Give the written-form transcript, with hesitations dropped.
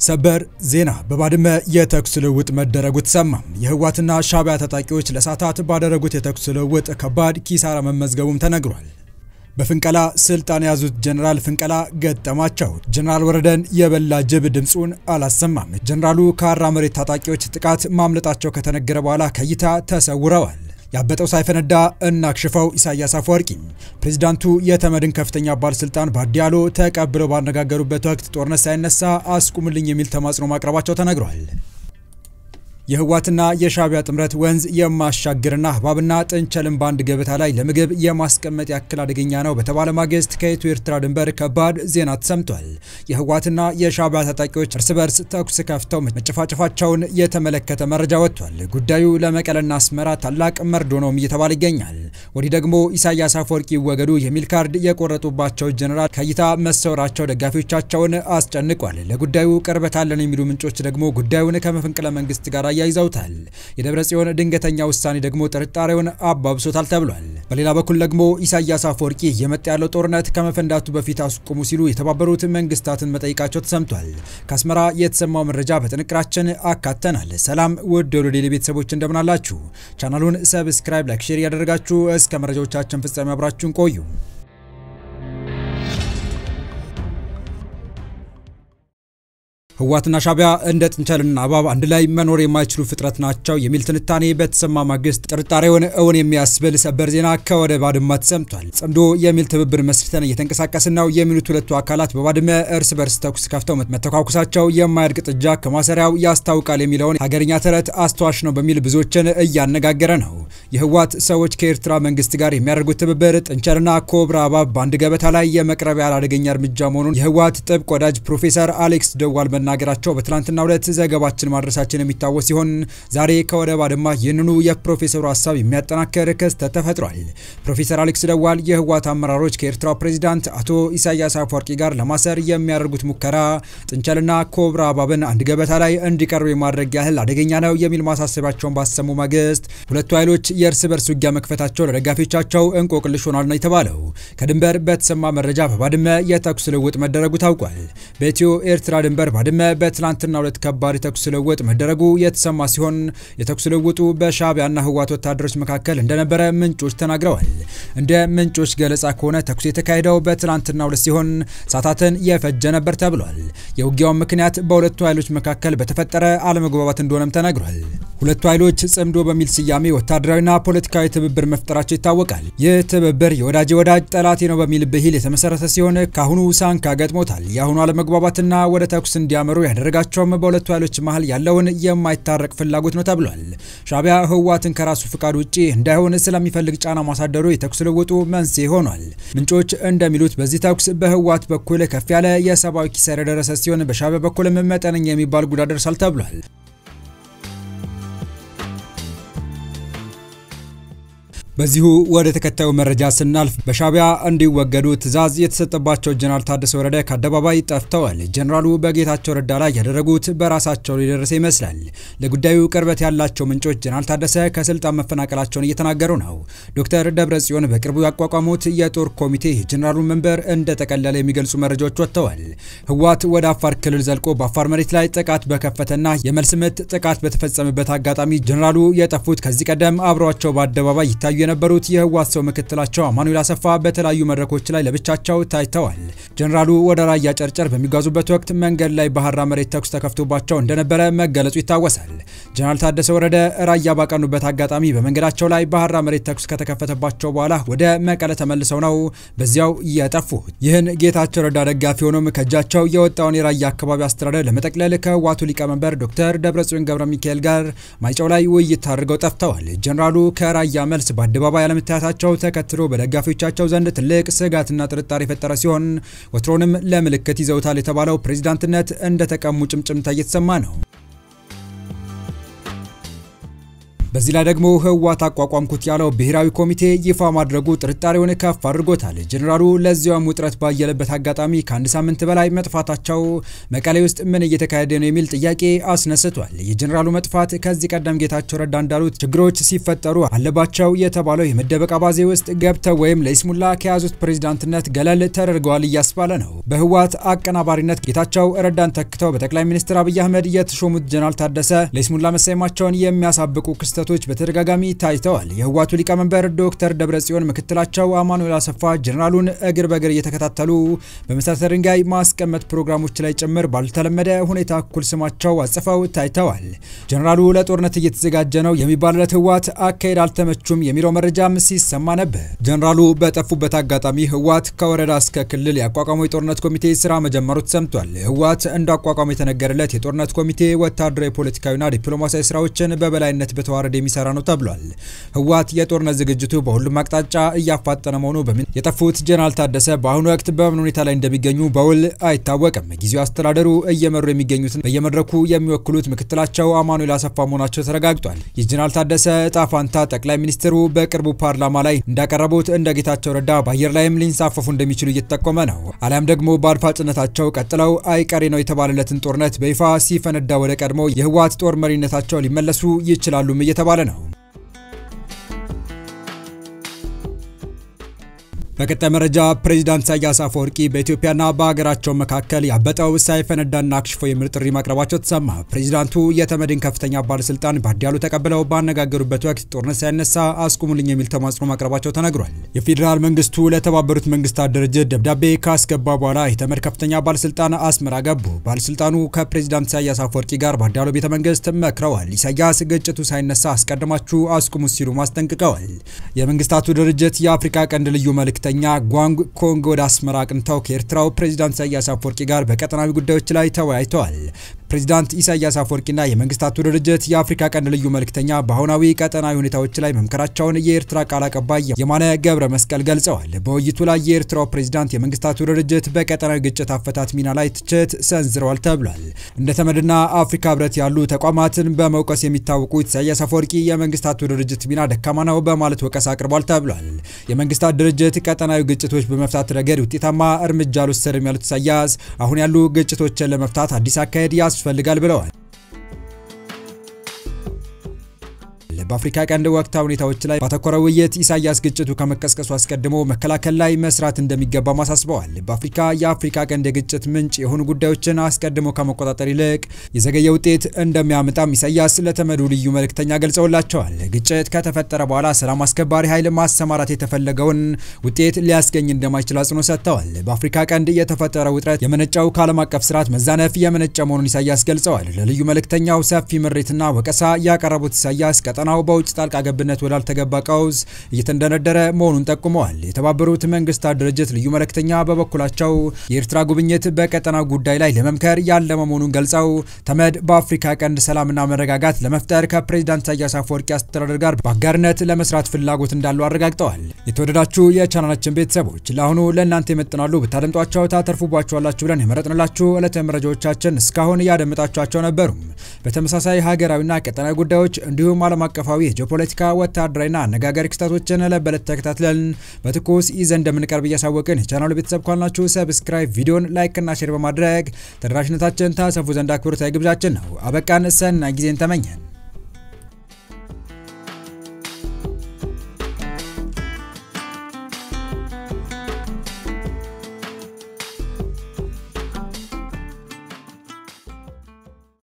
ሰበር ዜና በባድመ የተኩስ ልውውጥ መደረጉ ተሰማ። የህዋትና ሻዕቢያ ታጣቂዎች ለሰዓታት ባደረጉት የተኩስ ልውውጥ ከባድ ኪሳራ መመዝገቡም ተነግሯል። በፍንቀላ ስልጣን ያዙት ጀነራል ፍንቀላ ገጠማቸው። ጀነራል ወረደን የበላ ጅብ ድምጹን አላሰማም። ጀነራሉ ከአራ መሬት ታጣቂዎች ጥቃት ማምለጣቸው ከተነገረ በኋላ ከይታ ተሰውረዋል። ያበጠው ሳይፈነዳ እናክሽፈው ኢሳያስ አፈወርቂ ፕሬዝዳንቱ የተመድን ከፍተኛ ባለስልጣን ባዲያሎ ተቀብለው ባነጋገሩበት ወቅት ጦርነት ሳይነሳ አስቁምልኝ የሚል ተማጽኖ ማቅረባቸው ተነግሯል። የህዋትና የሻዕቢያ ጥምረት ወንዝ የማሻገርና ህባብና ጥንቸልን ባንድ ገበታ ላይ ለምግብ የማስቀመጥ ያክል አደገኛ ነው በተባለ ማግስት ከኢትዮ ኤርትራ ድንበር ከባድ ዜና ተሰምቷል። የህዋትና የሻዕቢያ ታጣቂዎች እርስ በርስ ተኩስ ከፍተው መጨፋጨፋቸውን የተመለከተ መረጃ ወጥቷል። ጉዳዩ ለመቀለና አስመራ ታላቅ መርዶ ነው እየተባለ ይገኛል። ወዲህ ደግሞ ኢሳያስ አፈወርቂ ይወገዱ የሚል ካርድ የቆረጡባቸው ጀነራል ከይታ መሰወራቸው ደጋፊዎቻቸውን አስጨንቋል። ለጉዳዩ ቅርበት አለን የሚሉ ምንጮች ደግሞ ጉዳዩን ከመፈንቅለ መንግስት ጋር ያይዘውታል። የደብረጽዮን ድንገተኛ ውሳኔ ደግሞ ጥርጣሬውን አባብሶታል ተብሏል። በሌላ በኩል ደግሞ ኢሳያስ አፈወርቂ የመጣ ያለው ጦርነት ከመፈንዳቱ በፊት አስቆሙ ሲሉ የተባበሩት መንግስታትን መጠይቃቸው ተሰምቷል። ከአስመራ የተሰማው መረጃ በጥንቅራችን አካተናል። ሰላም ውድ የሎዴ ቤተሰቦች እንደምን አላችሁ? ቻናሉን ሰብስክራይብ፣ ላይክ፣ ሼር ያደረጋችሁ እስከ መረጃዎቻችን ፍጻሜ አብራችሁን ቆዩ። ህዋትና ሻዕቢያ እንደ ጥንቸልና እባብ አንድ ላይ መኖር የማይችሉ ፍጥረት ናቸው የሚል ትንታኔ በተሰማ ማግስት ጥርጣሬውን እውን የሚያስብል ሰበር ዜና ከወደ ባድመ ተሰምቷል። ጽምዶ የሚል ትብብር መስርተን እየተንቀሳቀስን ነው የሚሉት ሁለቱ አካላት በባድመ እርስ በርስ ተኩስ ከፍተው መተኳኩሳቸው የማያድቅ ጥጃ ከማሰሪያው ያስታውቃል የሚለውን ሀገርኛ ተረት አስተዋሽ ነው በሚል ብዙዎችን እያነጋገረ ነው። የህዋት ሰዎች ከኤርትራ መንግስት ጋር የሚያደርጉት ትብብር ጥንቸልና ኮብራ እባብ በአንድ ገበታ ላይ የመቅረቢያ አደገኛ እርምጃ መሆኑን የህዋት ጥብቅ ወዳጅ ፕሮፌሰር አሌክስ ደዋል ናገራቸው በትላንትናው ዕለት ዘገባችን ማድረሳችን የሚታወስ ሲሆን ዛሬ ከወደ ባድመ ይህንኑ የፕሮፌሰሩ ሐሳብ የሚያጠናክር ክስተት ተፈጥሯል። ፕሮፌሰር አሌክስ ደዋል የህዋት አመራሮች ከኤርትራ ፕሬዝዳንት አቶ ኢሳያስ አፈወርቂ ጋር ለማሰር የሚያደርጉት ሙከራ ጥንቸልና ኮብራ እባብን አንድ ገበታ ላይ እንዲቀርቡ የማድረግ ያህል አደገኛ ነው የሚል ማሳሰቢያቸውን ባሰሙ ማግስት ሁለቱ ኃይሎች የእርስ በርስ ውጊያ መክፈታቸው ለደጋፊዎቻቸው እንቆቅልሽ ሆኗል ነው የተባለው። ከድንበር በተሰማ መረጃ በባድመ የተኩስ ልውውጥ መደረጉ ታውቋል። በኢትዮ ኤርትራ ድንበር ባድመ በትላንትናው ዕለት ከባድ የተኩስ ልውውጥ መደረጉ የተሰማ ሲሆን የተኩስ ልውውጡ በሻዕቢያና ህዋት ወታደሮች መካከል እንደነበረ ምንጮች ተናግረዋል። እንደ ምንጮች ገለጻ ከሆነ ተኩስ የተካሄደው በትላንትናው ዕለት ሲሆን ሰዓታትን የፈጀ ነበር ተብሏል። የውጊያው ምክንያት በሁለቱ ኃይሎች መካከል በተፈጠረ አለመግባባት እንደሆነም ተነግሯል። ሁለቱ ኃይሎች ጽምዶ በሚል ስያሜ ወታደራዊና ፖለቲካዊ ትብብር መፍጠራቸው ይታወቃል። ይህ ትብብር የወዳጅ ወዳጅ ጠላቴ ነው በሚል ብሂል የተመሰረተ ሲሆን ካሁኑ ሳንካ ገጥሞታል። የአሁኑ አለመግባባትና ወደ ተኩስ እንዲያመሩ ያደረጋቸውም በሁለቱ ኃይሎች መሃል ያለውን የማይታረቅ ፍላጎት ነው ተብሏል። ሻዕቢያ ህዋትን ከራሱ ፍቃድ ውጪ እንዳይሆን ስለሚፈልግ ጫና ማሳደሩ የተኩስ ልውውጡ መንስኤ ሆኗል። ምንጮች እንደሚሉት በዚህ ተኩስ በህዋት በኩል ከፍ ያለ የሰብአዊ ኪሳራ የደረሰ ሲሆን በሻዕቢያ በኩልም መጠነኛ የሚባል ጉዳት ደርሷል ተብሏል። በዚሁ ወደ ተከታዩ መረጃ ስናልፍ በሻዕቢያ እንዲወገዱ ትዕዛዝ የተሰጠባቸው ጀነራል ታደሰ ወረደ ከአደባባይ ጠፍተዋል። ጀነራሉ በጌታቸው ረዳ ላይ ያደረጉት በራሳቸው ላይ ደረሰ ይመስላል። ለጉዳዩ ቅርበት ያላቸው ምንጮች ጀነራል ታደሰ ከስልጣን መፈናቀላቸውን እየተናገሩ ነው። ዶክተር ደብረጽዮን በቅርቡ ያቋቋሙት የጦር ኮሚቴ የጀነራሉን መንበር እንደተቀለለ የሚገልጹ መረጃዎች ወጥተዋል። ህዋት ወደ አፋር ክልል ዘልቆ በአፋር መሬት ላይ ጥቃት በከፈተና የመልስ ምት ጥቃት በተፈጸመበት አጋጣሚ ጀነራሉ የጠፉት ከዚህ ቀደም አብሯቸው በአደባባይ ይታዩ የነበሩት የህዋት ሰው ምክትላቸው አማኑኤል አሰፋ በተለያዩ መድረኮች ላይ ለብቻቸው ታይተዋል። ጀነራሉ ወደ ራያ ጨርጨር በሚጓዙበት ወቅት መንገድ ላይ በሐራ መሬት ተኩስ ተከፍቶባቸው እንደነበረ መገለጹ ይታወሳል። ጀነራል ታደሰ ወረደ ራያ ባቀኑበት አጋጣሚ በመንገዳቸው ላይ በሐራ መሬት ተኩስ ከተከፈተባቸው በኋላ ወደ መቀለ ተመልሰው ነው በዚያው የጠፉት። ይህን ጌታቸው ረዳ ደጋፊ ሆኖም ከጃቸው የወጣውን የራያ አካባቢ አስተዳደር ለመጠቅለል ከህዋቱ ሊቀመንበር ዶክተር ደብረጽዮን ገብረ ሚካኤል ጋር ማይጨው ላይ ውይይት አድርገው ጠፍተዋል። ጀነራሉ ከራያ መልስ አደባባይ ያለመታየታቸው ተከትሎ በደጋፊዎቻቸው ዘንድ ትልቅ ስጋትና ጥርጣሬ የፈጠረ ሲሆን ወትሮንም ለምልክት ይዘውታል የተባለው ፕሬዝዳንትነት እንደተቀሙ ጭምጭምታ እየተሰማ ነው። በዚህ ላይ ደግሞ ህወሓት አቋቋምኩት ያለው ብሔራዊ ኮሚቴ ይፋ ማድረጉ ጥርጣሬውን ከፍ አድርጎታል። ጀነራሉ ለዚያም ውጥረት ባየለበት አጋጣሚ ከአንድ ሳምንት በላይ መጥፋታቸው መቀሌ ውስጥ ምን እየተካሄደ ነው የሚል ጥያቄ አስነስቷል። የጀነራሉ መጥፋት ከዚህ ቀደም ጌታቸው ረዳ እንዳሉት ችግሮች ሲፈጠሩ አለባቸው የተባለው የመደበቅ አባዜ ውስጥ ገብተው ወይም ለይስሙላ ከያዙት ፕሬዝዳንትነት ገለል ተደርገዋል እያስባለ ነው። በህወሓት አቀናባሪነት ጌታቸው ረዳን ተክተው በጠቅላይ ሚኒስትር አብይ አህመድ የተሾሙት ጀነራል ታደሰ ለይስሙላ መሰየማቸውን የሚያሳብቁ ክስተቶች በተደጋጋሚ ታይተዋል። የህወሓቱ ሊቀመንበር ዶክተር ደብረጽዮን ምክትላቸው አማኑኤል አሰፋ ጀነራሉን እግር በእግር እየተከታተሉ በመሰረተ ድንጋይ ማስቀመጥ ፕሮግራሞች ላይ ጭምር ባልተለመደ ሁኔታ እኩል ስማቸው አጽፈው ታይተዋል። ጀነራሉ ለጦርነት እየተዘጋጀ ነው የሚባልለት ህወሓት አካሄድ አልተመቹም የሚለው መረጃም ሲሰማ ነበር። ጀነራሉ በጠፉበት አጋጣሚ ህወሓት ከወረዳ እስከ ክልል ያቋቋመው የጦርነት ኮሚቴ ስራ መጀመሩ ተሰምቷል። ህወሓት እንዳቋቋመው የተነገረለት የጦርነት ኮሚቴ ወታደራዊ፣ ፖለቲካዊና ዲፕሎማሲያዊ ስራዎችን በበላይነት በተዋረድ የሚሰራ ነው ተብሏል። ህወሓት የጦርነት ዝግጅቱ በሁሉም አቅጣጫ እያፋጠነ መሆኑ የጠፉት ጀነራል ታደሰ በአሁኑ ወቅት በምን ሁኔታ ላይ እንደሚገኙ በውል አይታወቅም። ጊዜው አስተዳደሩ እየመሩ የሚገኙት በየመድረኩ የሚወክሉት ምክትላቸው አማኑኤል አሰፋ መሆናቸው ተረጋግጧል። የጀነራል ታደሰ ዕጣ ፋንታ ጠቅላይ ሚኒስትሩ በቅርቡ ፓርላማ ላይ እንዳቀረቡት እንደ ጌታቸው ረዳ በአየር ላይም ሊንሳፈፉ እንደሚችሉ እየተጠቆመ ነው። አሊያም ደግሞ በአድፋጭነታቸው ቀጥለው አይቀሬ ነው የተባለለትን ጦርነት በይፋ ሲፈነዳ ወደ ቀድሞ የህወሓት ጦር መሪነታቸው ሊመለሱ ይችላሉም እየተባለ ነው። በቀጣይ መረጃ ፕሬዝዳንት ኢሳያስ አፈወርቂ በኢትዮጵያና በአገራቸው መካከል ያበጠው ሳይፈነዳና አክሽፎ የሚል ጥሪ ማቅረባቸው ተሰማ። ፕሬዝዳንቱ የተመድን ከፍተኛ ባለስልጣን ባዲያሉ ተቀብለው ባነጋገሩበት ወቅት ጦርነት ሳይነሳ አስቁሙልኝ የሚል ተማጽኖ ማቅረባቸው ተነግሯል። የፌዴራል መንግስቱ ለተባበሩት መንግስታት ድርጅት ደብዳቤ ካስገባ በኋላ የተመድ ከፍተኛ ባለስልጣን አስመራ ገቡ። ባለስልጣኑ ከፕሬዝዳንት ኢሳያስ አፈወርቂ ጋር ባዲያሉ ቤተ መንግስት መክረዋል። ኢሳያስ ግጭቱ ሳይነሳ አስቀድማችሁ አስቁሙ ሲሉ ማስጠንቅቀዋል። የመንግስታቱ ድርጅት የአፍሪካ ቀንድ ልዩ መልእክተኛ ጓንግ ኮንግ ወደ አስመራ አቅንተው ከኤርትራው ፕሬዝዳንት ኢሳያስ አፈወርቂ ጋር በቀጠናዊ ጉዳዮች ላይ ተወያይተዋል። ፕሬዝዳንት ኢሳያስ አፈወርቂና የመንግስታቱ ድርጅት የአፍሪካ ቀንድ ልዩ መልእክተኛ በአሁናዊ ቀጠናዊ ሁኔታዎች ላይ መምከራቸውን የኤርትራ ቃል አቀባይ የማነ ገብረ መስቀል ገልጸዋል። በውይይቱ ላይ የኤርትራው ፕሬዝዳንት የመንግስታቱ ድርጅት በቀጠናዊ ግጭት አፈታት ሚና ላይ ትችት ሰንዝረዋል ተብሏል። እንደ ተመድና አፍሪካ ህብረት ያሉ ተቋማትን በመውቀስ የሚታወቁት ኢሳያስ አፈወርቂ የመንግስታቱ ድርጅት ሚና ደካማ ነው በማለት ወቀሳ አቅርቧል ተብሏል። የመንግስታት ድርጅት ቀጠናዊ ግጭቶች በመፍታት ረገድ ውጤታማ እርምጃ አልወሰደም ያሉት ኢሳያስ አሁን ያሉ ግጭቶችን ለመፍታት አዲስ አካሄድ ያስፈልጋል ብለዋል። በአፍሪካ ቀንድ ወቅታዊ ሁኔታዎች ላይ ባተኮረ ውይይት ኢሳያስ ግጭቱ ከመቀስቀሱ አስቀድሞ መከላከል ላይ መስራት እንደሚገባ ማሳስበዋል። በአፍሪካ የአፍሪካ ቀንድ የግጭት ምንጭ የሆኑ ጉዳዮችን አስቀድሞ ከመቆጣጠር ይልቅ የዘገየ ውጤት እንደሚያመጣም ኢሳያስ ለተመዱ ልዩ መልእክተኛ ገልጸውላቸዋል። ግጭት ከተፈጠረ በኋላ ሰላም አስከባሪ ኃይል ማሰማራት የተፈለገውን ውጤት ሊያስገኝ እንደማይችል አጽንኦት ሰጥተዋል። በአፍሪካ ቀንድ የተፈጠረ ውጥረት የመነጫው ከዓለም አቀፍ ስርዓት መዛነፍ የመነጨ መሆኑን ኢሳያስ ገልጸዋል። ለልዩ መልእክተኛው ሰፊ ምሬትና ወቀሳ ያቀረቡት ኢሳያስ ቀጠናው በውጭ ጣልቃ ገብነት ወዳልተገባ ቀውስ እየተንደረደረ መሆኑን ጠቁመዋል። የተባበሩት መንግስታት ድርጅት ልዩ መልእክተኛ በበኩላቸው የኤርትራ ጉብኝት በቀጠናው ጉዳይ ላይ ለመምከር ያለመ መሆኑን ገልጸው ተመድ በአፍሪካ ቀንድ ሰላምና መረጋጋት ለመፍጠር ከፕሬዝዳንት ኢሳያስ አፈወርቂ አስተዳደር ጋር በአጋርነት ለመስራት ፍላጎት እንዳለው አረጋግጠዋል። የተወደዳችሁ የቻናላችን ቤተሰቦች ለአሁኑ ለእናንተ ይመጥናሉ ብታደምጧቸው ታተርፉባችኋላችሁ ብለን የመረጥንላችሁ ዕለታዊ መረጃዎቻችን እስካሁን ያደመጣችኋቸው ነበሩ። በተመሳሳይ ሀገራዊና ቀጠናዊ ጉዳዮች እንዲሁም ዓለም አቀፋዊ የጂኦፖለቲካ ወታደራዊና አነጋጋሪ ክስተቶችን ለበለጠ ተከታትለን በትኩስ ይዘን እንደምንቀርብ እያሳወቅን የቻናሉ ቤተሰብ ካልናችሁ ሰብስክራይብ፣ ቪዲዮን ላይክ እና ሼር በማድረግ ተደራሽነታችን ታሰፉ ዘንድ አክብሮታዊ ግብዣችን ነው። አበቃን። ሰናይ ጊዜን ተመኘን።